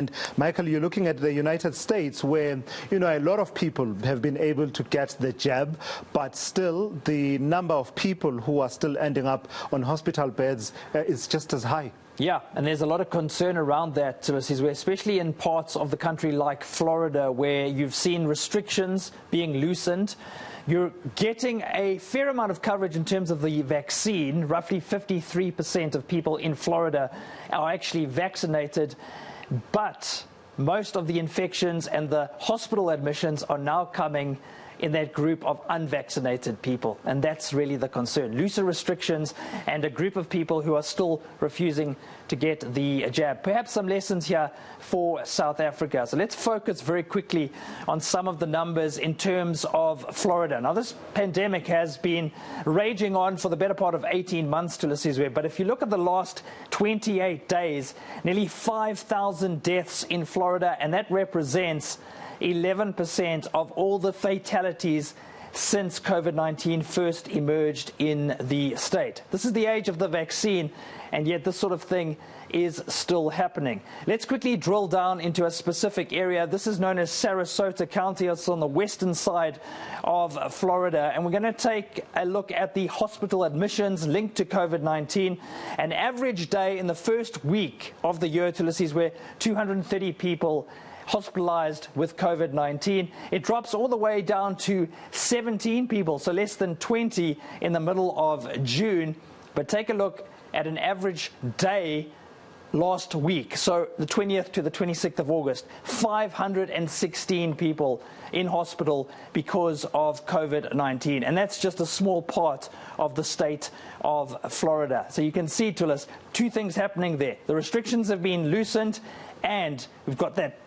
And Michael, you're looking at the United States where, a lot of people have been able to get the jab, but still the number of people who are still ending up on hospital beds is just as high. Yeah, and there's a lot of concern around that, especially in parts of the country like Florida, where you've seen restrictions being loosened. You're getting a fair amount of coverage in terms of the vaccine. Roughly 53% of people in Florida are actually vaccinated. But most of the infections and the hospital admissions are now coming in that group of unvaccinated people. And that's really the concern. Looser restrictions and a group of people who are still refusing to get the jab. Perhaps some lessons here for South Africa. So let's focus very quickly on some of the numbers in terms of Florida. Now, this pandemic has been raging on for the better part of 18 months, but if you look at the last 28 days, nearly 5,000 deaths in Florida, and that represents 11% of all the fatalities since COVID-19 first emerged in the state. This is the age of the vaccine, and yet this sort of thing is still happening. Let's quickly drill down into a specific area. This is known as Sarasota County. It's on the western side of Florida, and we're going to take a look at the hospital admissions linked to COVID-19. An average day in the first week of the year, where 230 people hospitalized with COVID-19. It drops all the way down to 17 people, so less than 20 in the middle of June. But take a look at an average day last week, so the 20th to the 26th of August, 516 people in hospital because of COVID-19. And that's just a small part of the state of Florida. So you can see, Tulis, two things happening there. The restrictions have been loosened, and we've got that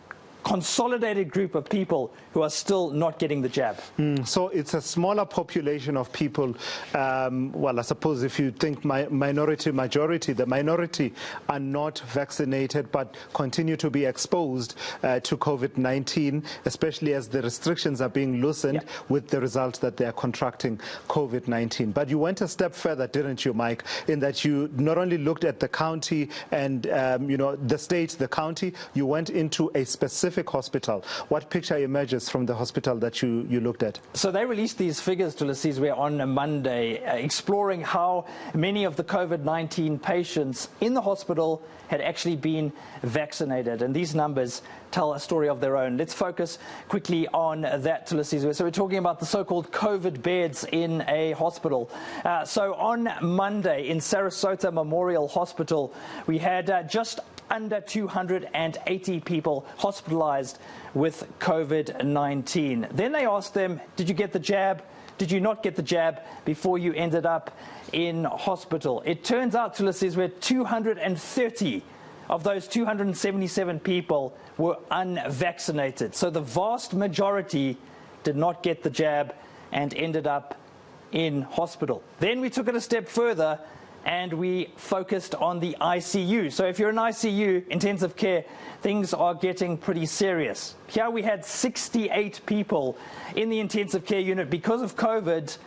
consolidated group of people who are still not getting the jab. So it's a smaller population of people. Well, I suppose if you think minority, majority, the minority are not vaccinated but continue to be exposed to COVID-19, especially as the restrictions are being loosened, with the result that they are contracting COVID-19. But you went a step further, didn't you, Mike, in that you not only looked at the county and, the state, the county, you went into a specific hospital. What picture emerges from the hospital that you looked at? So they released these figures to Lesizwe on a Monday, exploring how many of the COVID-19 patients in the hospital had actually been vaccinated. And these numbers tell a story of their own. Let's focus quickly on that, Lesizwe. So we're talking about the so-called COVID beds in a hospital. So on Monday in Sarasota Memorial Hospital, we had just under 280 people hospitalized with COVID-19. Then they asked them, did you get the jab? Did you not get the jab before you ended up in hospital? It turns out, Lesizwe, 230 of those 277 people were unvaccinated. So the vast majority did not get the jab and ended up in hospital. Then we took it a step further and we focused on the ICU. So if you're in ICU, intensive care, things are getting pretty serious. Here we had 68 people in the intensive care unit because of COVID,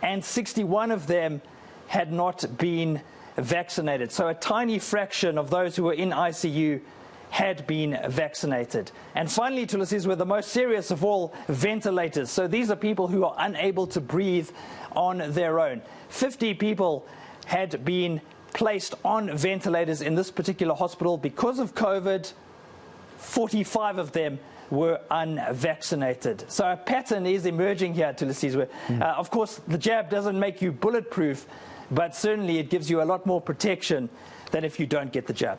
and 61 of them had not been vaccinated. So a tiny fraction of those who were in ICU had been vaccinated. And finally, Tulis, were the most serious of all, ventilators. So these are people who are unable to breathe on their own. 50 people had been placed on ventilators in this particular hospital because of COVID. 45 of them were unvaccinated. So a pattern is emerging here, Tulis. Of course, the jab doesn't make you bulletproof, but certainly it gives you a lot more protection than if you don't get the jab.